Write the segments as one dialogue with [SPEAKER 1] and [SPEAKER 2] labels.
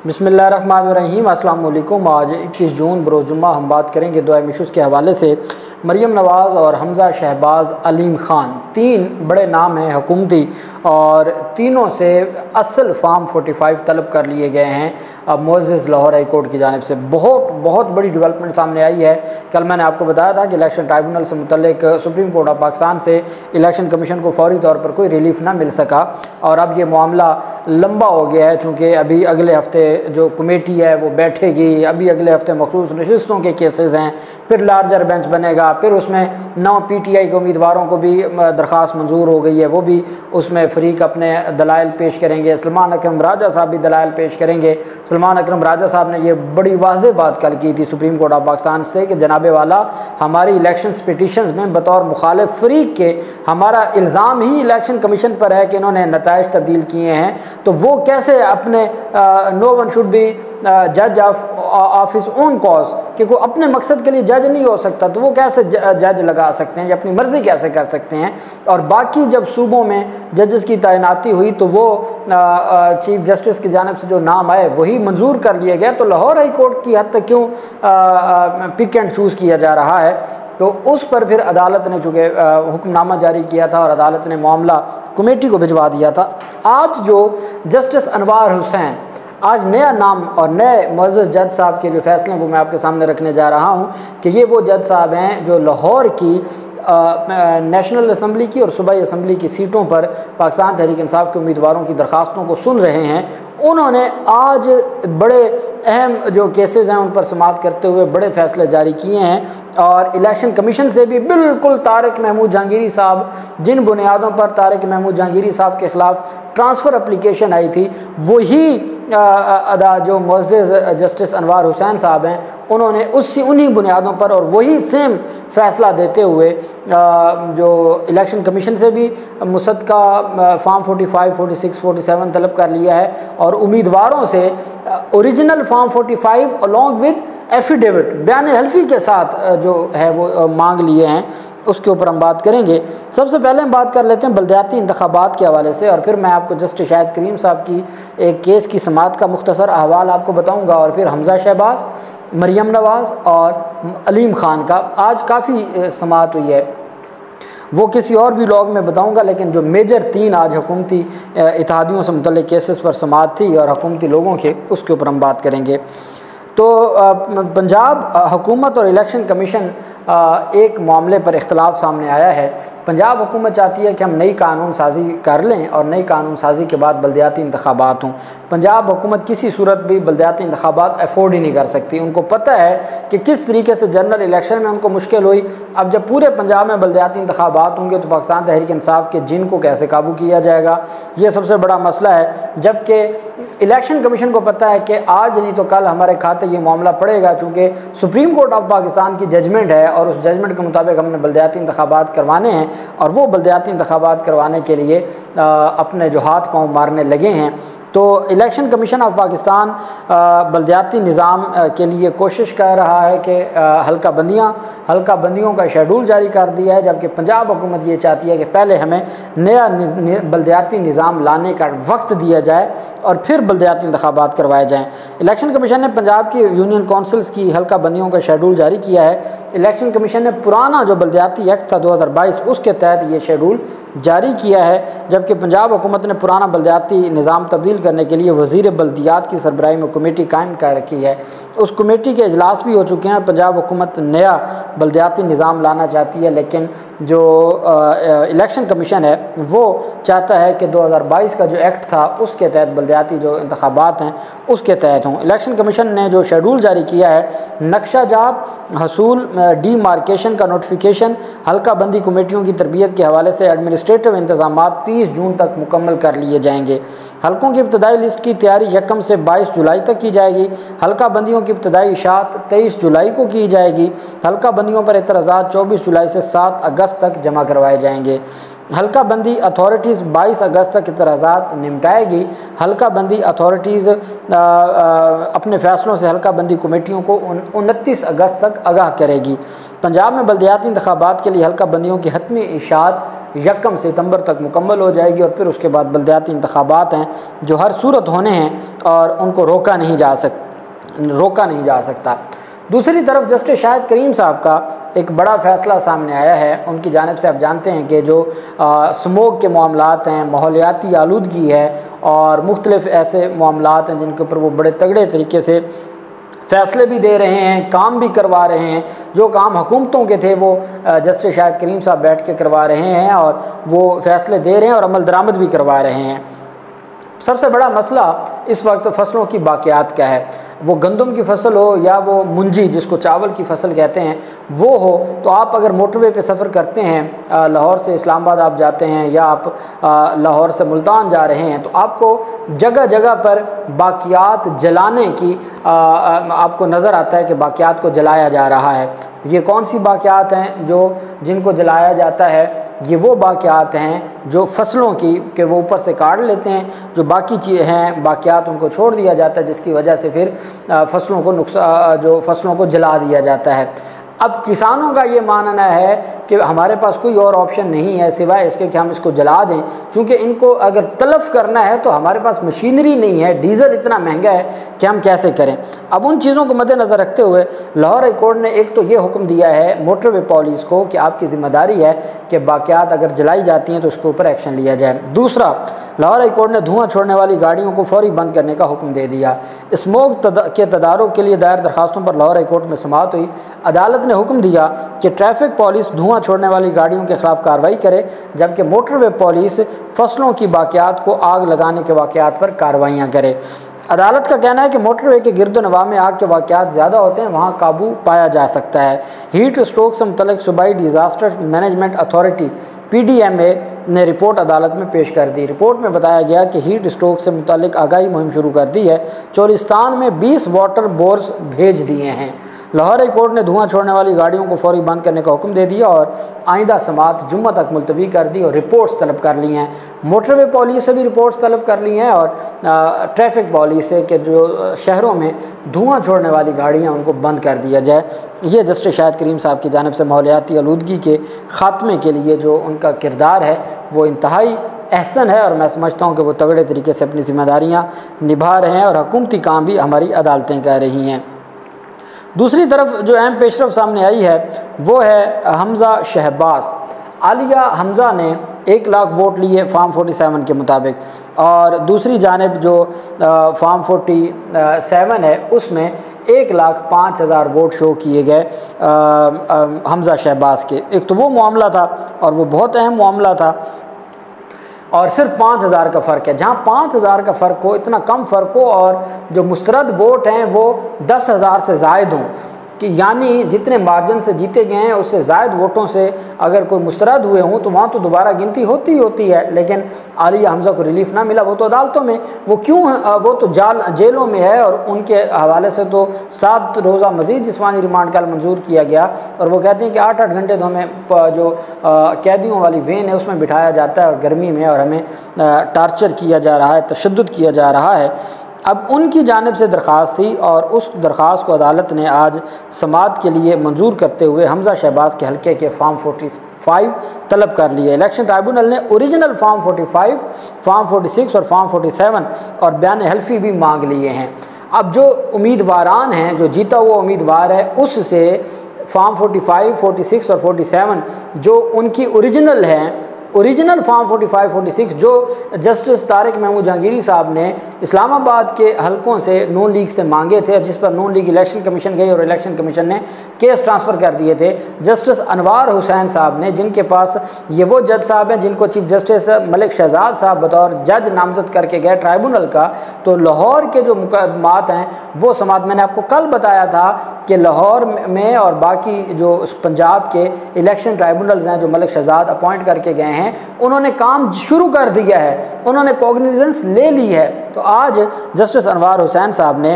[SPEAKER 1] बिस्मिल्लाहिर्रहमानिर्रहीम। अस्सलाम वालेकुम। आज 21 जून बरोज़ जुम्मा हम बात करेंगे दुआ मिशूज़ के हवाले से। मरियम नवाज़ और हमज़ा शहबाज अलीम ख़ान तीन बड़े नाम हैं हुकूमती, और तीनों से असल फार्म 45 तलब कर लिए गए हैं। अब मोअज़्ज़ज़ लाहौर हाई कोर्ट की जानिब से बहुत बड़ी डेवलपमेंट सामने आई है। कल मैंने आपको बताया था कि इलेक्शन ट्राइब्यूनल से मुतल्लिक सुप्रीम कोर्ट ऑफ पाकिस्तान से इलेक्शन कमीशन को फौरी तौर पर कोई रिलीफ ना मिल सका, और अब ये मामला लंबा हो गया है। चूँकि अभी अगले हफ्ते जो कमेटी है वो बैठेगी, अभी अगले हफ्ते मखसूस नशिस्तों के केसेस हैं, फिर लार्जर बेंच बनेगा, फिर उसमें 9 PTI के उम्मीदवारों को भी दरख्वास्त मंजूर हो गई है, वो भी उसमें फ़रीक अपने दलाइल पेश करेंगे। सलमान अकरम राजा साहब भी दलाइल पेश करेंगे। सलमान अकरम राजा साहब ने ये बड़ी वाज़ेह बात कल की थी सुप्रीम कोर्ट ऑफ पाकिस्तान से कि जनाब वाला, हमारी इलेक्शन पिटीशंस में बतौर मुखालिफ फ़रीक के हमारा इल्ज़ाम ही इलेक्शन कमीशन पर है कि इन्होंने नताइज तब्दील किए हैं, तो वो कैसे अपने नो वन शुड बी जज ऑफ हिज ओन कॉज, कि कोई अपने मकसद के लिए जज नहीं हो सकता, तो वो कैसे जज लगा सकते हैं, या अपनी मर्ज़ी कैसे कर सकते हैं। और बाकी जब सूबों में जजेस की तैनाती हुई तो वो चीफ जस्टिस की जानिब से जो नाम आए वही मंजूर कर लिया गया। तो लाहौर हाई कोर्ट की हद तक क्यों पिक एंड चूज़ किया जा रहा है, तो उस पर फिर अदालत ने चूँकि हुक्मनामा जारी किया था और अदालत ने मामला कमेटी को भिजवा दिया था। आज जो जस्टिस अनवार हुसैन, आज नया नाम और नए मुअज़्ज़ज़ जज साहब के जो फ़ैसले हैं वो मैं आपके सामने रखने जा रहा हूँ कि ये वो जज साहब हैं जो लाहौर की नेशनल असम्बली की और सूबाई असम्बली की सीटों पर पाकिस्तान तहरीक इंसाफ के उम्मीदवारों की दरख्वास्तों को सुन रहे हैं। उन्होंने आज बड़े अहम जो केसेस हैं उन पर समाअत करते हुए बड़े फ़ैसले जारी किए हैं, और इलेक्शन कमीशन से भी बिल्कुल तारिक महमूद जहांगीरी साहब, जिन बुनियादों पर तारिक महमूद जहांगीरी साहब के ख़िलाफ़ ट्रांसफ़र एप्लीकेशन आई थी, वही जो मुअज़्ज़ज़ जस्टिस अनवार हुसैन साहब हैं, उन्होंने उन्हीं बुनियादों पर और वही सेम फ़ैसला देते हुए जो इलेक्शन कमीशन से भी मुसद्दक़ा फॉर्म 45, 46, 47 तलब कर लिया है, और उम्मीदवारों से original form 45 along with affidavit बयान हल्फी के साथ जो है वो मांग लिए हैं। उसके ऊपर हम बात करेंगे। सबसे पहले हम बात कर लेते हैं बल्दियाती इंतखाबात के हवाले से, और फिर मैं आपको जस्टिस शाहिद करीम साहब की एक केस की समाअत का मुख्तसर अहवाल आपको बताऊंगा, और फिर हमज़ा शहबाज, मरियम नवाज़ और अलीम ख़ान का आज काफ़ी समाअत हुई है, वो किसी और भी व्लॉग में बताऊंगा। लेकिन जो मेजर 3 आज हुकूमती इत्तेहादियों से मुतल्लिक़ केसेस पर समाअत थी और हुकूमती लोगों के, उसके ऊपर हम बात करेंगे। तो पंजाब हुकूमत और इलेक्शन कमीशन एक मामले पर इख्तलाफ सामने आया है। पंजाब हुकूमत चाहती है कि हम नई कानून साजी कर लें और नई कानून साजी के बाद बल्दियाती इंतखाबात हों। पंजाब हुकूमत किसी सूरत भी बल्दियाती इंतखाबात अफोर्ड ही नहीं कर सकती। उनको पता है कि किस तरीके से जनरल इलेक्शन में उनको मुश्किल हुई। अब जब पूरे पंजाब में बल्दियाती इंतखाबात होंगे तो पाकिस्तान तहरीक इंसाफ के जिन को कैसे काबू किया जाएगा, ये सबसे बड़ा मसला है। जबकि इलेक्शन कमीशन को पता है कि आज नहीं तो कल हमारे खाते ये मामला पड़ेगा, चूँकि सुप्रीम कोर्ट ऑफ पाकिस्तान की जजमेंट है और उस जजमेंट के मुताबिक हमने बल्दियाती इंतखाबात करवाने हैं, और वो बल्दियाती इंतखाबात करवाने के लिए अपने जो हाथ पाँव मारने लगे हैं। तो इलेक्शन कमीशन ऑफ पाकिस्तान बल्दियाती निज़ाम के लिए कोशिश कर रहा है कि हल्का बंदियों का शेड्यूल जारी कर दिया है, जबकि पंजाब हुकूमत ये चाहती है कि पहले हमें नया बल्दियाती निज़ाम लाने का वक्त दिया जाए और फिर बल्दियाती इंतखाबात करवाए जाएँ। इलेक्शन कमीशन ने पंजाब की यूनियन काउंसिल्स की हल्का बंदियों का शेड्यूल जारी किया है। इलेक्शन कमीशन ने पुराना जो बल्दियाती एक्ट था 2022 उसके तहत ये शेड्यूल जारी किया है, जबकि पंजाब हुकूमत ने पुराना बल्दियाती निज़ाम तब्दील करने के लिए वज़ीर बल्दियात की सरबराही में कमेटी कायम कर रखी है। उस कमेटी के इजलास भी हो चुके हैं। पंजाब हुकूमत नया बल्दियाती निज़ाम लाना चाहती है, लेकिन जो इलेक्शन कमीशन है वो चाहता है कि 2022 का जो एक्ट था उसके तहत बल्दियाती जो इंतखाबात हैं उसके तहत हों। इलेक्शन कमीशन ने जो शेड्यूल जारी किया है, नक्शा जात हसूल डीमार्केशन का नोटिफिकेशन हल्का बंदी कमेटियों की तरबियत के हवाले से एडमिनिस्ट्रेटिव इंतजाम 30 जून तक मुकम्मल कर लिए जाएंगे। हल्कों की इब्तदाई लिस्ट की तैयारी 1 से 22 जुलाई तक की जाएगी। हल्का बंदियों की इब्तदाई इशात 23 जुलाई को की जाएगी। हल्का बंदियों पर एतराज़ात 24 जुलाई से 7 अगस्त तक जमा करवाए जाएंगे। हल्का बंदी अथॉरिटीज़ 22 अगस्त तक इतराज़ात निपटाएगी। हल्का बंदी अथॉरिटीज़ अपने फ़ैसलों से हल्का बंदी कमेटियों को 29 अगस्त तक आगाह करेगी। पंजाब में बल्दियाती इंतखाबात के लिए हल्का बंदियों की हतमी इशात 1 सितंबर तक मुकम्मल हो जाएगी और फिर उसके बाद बल्दियाती इंतखाबात हैं जो हर सूरत होने हैं और उनको रोका नहीं जा सकता। दूसरी तरफ जस्टिस शाहिद करीम साहब का एक बड़ा फ़ैसला सामने आया है। उनकी जानिब से आप जानते हैं कि जो स्मोक के मामलात हैं, माहौलियाती आलूदगी है और मुख्तलिफ़ ऐसे मामलात हैं जिनके ऊपर वो बड़े तगड़े तरीके से फ़ैसले भी दे रहे हैं, काम भी करवा रहे हैं। जो काम हुकूमतों के थे वो जस्टिस शाहिद करीम साहब बैठ के करवा रहे हैं और वो फ़ैसले दे रहे हैं और अमल दरामद भी करवा रहे हैं। सबसे बड़ा मसला इस वक्त फसलों की बाक़ियात का है। वो गंदम की फसल हो या वो मुंजी जिसको चावल की फसल कहते हैं वो हो, तो आप अगर मोटरवे पे सफ़र करते हैं, लाहौर से इस्लामाबाद आप जाते हैं या आप लाहौर से मुल्तान जा रहे हैं, तो आपको जगह जगह पर बाक़ियात जलाने की आपको नज़र आता है कि बाक़ियात को जलाया जा रहा है। ये कौन सी बाक़ियात हैं जिनको जलाया जाता है? ये वो बाक़ियात हैं जो फसलों की के वो ऊपर से काट लेते हैं, जो बाकी चीज़ें हैं बाक़ियात उनको छोड़ दिया जाता है, जिसकी वजह से फिर फसलों को जला दिया जाता है। अब किसानों का ये मानना है कि हमारे पास कोई और ऑप्शन नहीं है सिवाय इसके कि हम इसको जला दें, क्योंकि इनको अगर तलफ़ करना है तो हमारे पास मशीनरी नहीं है, डीज़ल इतना महंगा है कि हम कैसे करें। अब उन चीज़ों को मद्देनज़र रखते हुए लाहौर हाई कोर्ट ने एक तो ये हुक्म दिया है मोटरवे पुलिस को कि आपकी ज़िम्मेदारी है कि बाक़ियात अगर जलाई जाती हैं तो उसके ऊपर एक्शन लिया जाए। दूसरा, लाहौर हाई कोर्ट ने धुआं छोड़ने वाली गाड़ियों को फौरी बंद करने का हुक्म दे दिया। स्मोक के तदारुक के लिए दायर दरखास्तों पर लाहौर हाई कोर्ट में समाअत हुई। अदालत ने हुक्म दिया कि ट्रैफिक पुलिस धुआं छोड़ने वाली गाड़ियों के खिलाफ कार्रवाई करे, जबकि मोटरवे पुलिस फसलों की बाक़ियात को आग लगाने के वाक़यात पर कार्रवाइयाँ करे। अदालत का कहना है कि मोटरवे के गिरदोनवा में आग के वाक़यात ज़्यादा होते हैं, वहाँ काबू पाया जा सकता है। हीट स्ट्रोक से मुतल्लिक़ सूबाई डिज़ास्टर मैनेजमेंट अथॉरिटी PDMA ने रिपोर्ट अदालत में पेश कर दी। रिपोर्ट में बताया गया कि हीट स्ट्रोक से मुतल्लिक़ आगाही मुहिम शुरू कर दी है। चोलिस्तान में 20 वाटर बोर्स भेज दिए हैं। लाहौर हाई कोर्ट ने धुआं छोड़ने वाली गाड़ियों को फौरी बंद करने का हुक्म दे दिया और आइंदा समाअत जुम्मा तक मुलतवी कर दी और रिपोर्ट्स तलब कर ली हैं। मोटरवे पुलिस से भी रिपोर्ट्स तलब कर ली हैं और ट्रैफिक पुलिस से कि जो शहरों में धुआं छोड़ने वाली गाड़ियाँ उनको बंद कर दिया जाए। ये जस्टिस शाहिद करीम साहब की जानिब से माहौलियाती आलूदगी के ख़ात्मे के लिए जो उनका किरदार है वो इंतहाई एहसन है और मैं समझता हूँ कि वो तगड़े तरीके से अपनी ज़िम्मेदारियाँ निभा रहे हैं और हुकूमती काम भी हमारी अदालतें कर रही हैं। दूसरी तरफ जो अहम पेशरफ सामने आई है वो है हमज़ा शहबाज। आलिया हमज़ा ने 1 लाख वोट लिए फार्म 47 के मुताबिक, और दूसरी जानिब जो फार्म 47 है उसमें 1,05,000 वोट शो किए गए हमज़ा शहबाज के। एक तो वो मामला था और वो बहुत अहम मामला था और सिर्फ 5,000 का फ़र्क है। जहाँ 5,000 का फ़र्क हो, इतना कम फ़र्क हो और जो मुस्तरद वोट हैं वो 10,000 से ज़ायद हों, कि यानी जितने मार्जिन से जीते गए हैं उससे ज़ायद वोटों से अगर कोई मुस्तरद हुए हों तो वहाँ तो दोबारा गिनती होती ही होती है। लेकिन आलिया हमज़ा को रिलीफ ना मिला, वो तो अदालतों में, वो वो तो जेलों में है और उनके हवाले से तो 7 रोज़ा मज़ीद जिस्मानी रिमांड का मंजूर किया गया। और वो कहते हैं कि 8-8 घंटे तो हमें जो कैदियों वाली वेन है उसमें बिठाया जाता है और गर्मी में, और हमें टार्चर किया जा रहा है, तशद्दुद किया जा रहा है। अब उनकी जानिब से दरख्वास्त थी और उस दरख्वास्त को अदालत ने आज समाअत के लिए मंजूर करते हुए हमज़ा शहबाज के हल्के के फार्म 45 तलब कर लिए। इलेक्शन ट्राइब्यूनल ने ओरिजिनल फार्म 45, फार्म 46 और फार्म 47 और बयान हल्फी भी मांग लिए हैं। अब जो उम्मीदवारान हैं, जो जीता हुआ उम्मीदवार है, उससे फार्म 45, 46 और 47 जो उनकी ओरिजिनल हैं, ओरिजिनल फार्म 45, 46 जो जस्टिस तारिक महमूद जहांगीरी साहब ने इस्लामाबाद के हलकों से नून लीग से मांगे थे, जिस पर नून लीग इलेक्शन कमीशन गई और इलेक्शन कमीशन ने केस ट्रांसफ़र कर दिए थे। जस्टिस अनवार हुसैन साहब ने, जिनके पास ये वो जज साहब हैं जिनको चीफ जस्टिस मलिक शहजाद साहब बतौर जज नामजद करके गए ट्राइब्यूनल का, तो लाहौर के जो मुकदमात हैं वो समाअत, मैंने आपको कल बताया था कि लाहौर में और बाकी जो पंजाब के इलेक्शन ट्राइब्यूनल्स हैं जो मलिक शहजाद अपॉइंट करके गए हैं, उन्होंने काम शुरू कर दिया है, उन्होंने कॉग्निजेंस ले ली है। तो आज जस्टिस अनवार हुसैन साहब ने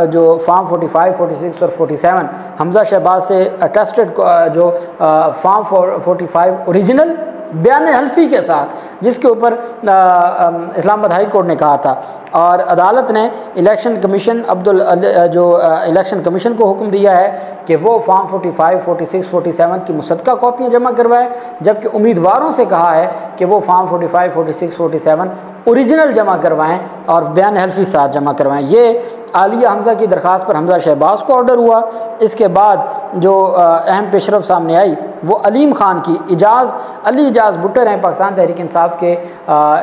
[SPEAKER 1] जो फार्म 45, 46 और 47 हमज़ा शहबाज से अटेस्टेड जो फार्म 45 ओरिजिनल बयान हल्फी के साथ, जिसके ऊपर इस्लामाबाद हाई कोर्ट ने कहा था। और अदालत ने इलेक्शन कमीशन इलेक्शन कमीशन को हुक्म दिया है कि वो फॉर्म 45, 46, 47 की मुसद्दका कॉपियाँ जमा करवाए, जबकि उम्मीदवारों से कहा है कि वो फॉर्म 45, 46, 47 ओरिजिनल जमा करवाएं और बयान हल्फी साथ जमा करवाएं। ये आलिया हमज़ा की दरख्वास्त पर हमज़ा शहबाज को ऑर्डर हुआ। इसके बाद जो अहम पेशरफ सामने आई वो अलीम ख़ान की। अली इजाज़ भुट्टर हैं, पाकिस्तान तहरीक इंसाफ के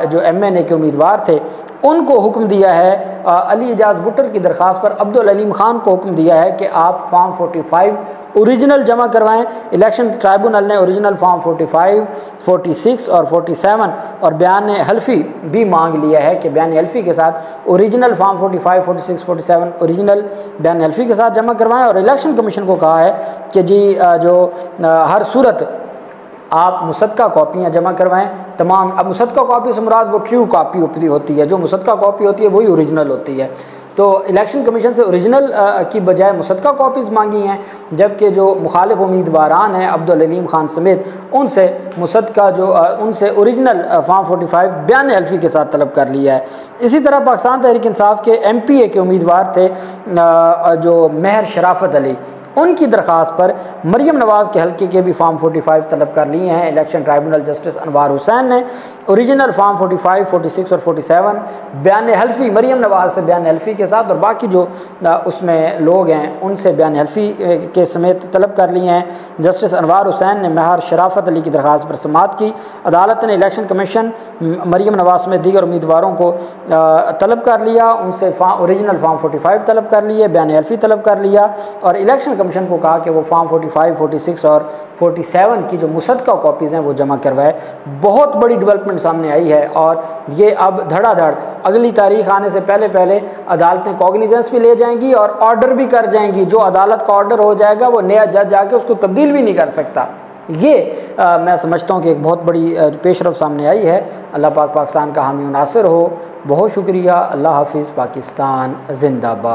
[SPEAKER 1] जो MNA के उम्मीदवार थे, उनको हुक्म दिया है, अली इजाज़ भुट्टर की दरख्वास्त पर अब्दुल अलीम ख़ान को हुक्म दिया है कि आप फॉर्म 45 ओरिजिनल जमा करवाएं। इलेक्शन ट्राइब्यूनल ने ओरिजिनल फॉर्म 45, 46 और 47 और बयान हल्फी भी मांग लिया है कि बयान हल्फी के साथ ओरिजिनल फॉर्म 45, 46, 47 ओरिजिनल बयान हल्फी के साथ जमा करवाएं। और इलेक्शन कमीशन को कहा है कि जी जो हर सूरत आप मुसद्दका कॉपियाँ जमा करवाएं तमाम। अब मुसद्दका कॉपी से मुराद वो ट्रू कॉपी होती है, जो मुसद्दका कॉपी होती है वही ओरिजिनल होती है। तो इलेक्शन कमीशन से ओरिजिनल की बजाय मुसद्दका कॉपीज़ मांगी हैं, जबकि जो मुखालिफ उम्मीदवारान हैं अब्दुल अलीम ख़ान समेत, उनसे मुसद्दका उनसे ओरिजिनल फॉर्म 45 बयान हल्फी के साथ तलब कर लिया है। इसी तरह पाकिस्तान तहरीक इंसाफ के MPA के उम्मीदवार थे जो महर शराफत अली, उनकी दरख्वास्त पर मरियम नवाज़ के हल्के के भी फॉर्म 45 तलब कर लिए हैं। इलेक्शन ट्राइब्यूनल जस्टिस अनवार हुसैन ने ओरिजिनल फॉर्म 45, 46 और 47 बयान हल्फी मरियम नवाज़ से बयान हल्फी के साथ और बाकी जो उसमें लोग हैं उनसे बयान हल्फी के समेत तलब कर लिए हैं। जस्टिस अनवार हुसैन ने महर शराफत अली की दरख्वास्त पर समाअत की। अदालत ने इलेक्शन कमीशन मरियम नवाज़ में दीगर उम्मीदवारों को तलब कर लिया, उनसे ओरिजिनल फॉर्म 45 तलब कर लिए, बयान हल्फी तलब कर लिया और इलेक्शन कमीशन को कहा कि वो फॉर्म 45, 46 और 47 की जो मुसद्दका कॉपीज़ हैं वो जमा करवाए। बहुत बड़ी डेवलपमेंट सामने आई है और ये अब धड़ाधड़ अगली तारीख आने से पहले अदालतें कॉग्निजेंस भी ले जाएंगी और ऑर्डर भी कर जाएंगी। जो अदालत का ऑर्डर हो जाएगा वो नया जज जाके उसको तब्दील भी नहीं कर सकता। ये मैं समझता हूँ कि एक बहुत बड़ी पेशरफ सामने आई है। अल्लाह पाक पाकिस्तान का हामी नासिर हो। बहुत शुक्रिया। अल्लाह हाफिज़। पाकिस्तान जिंदाबाद।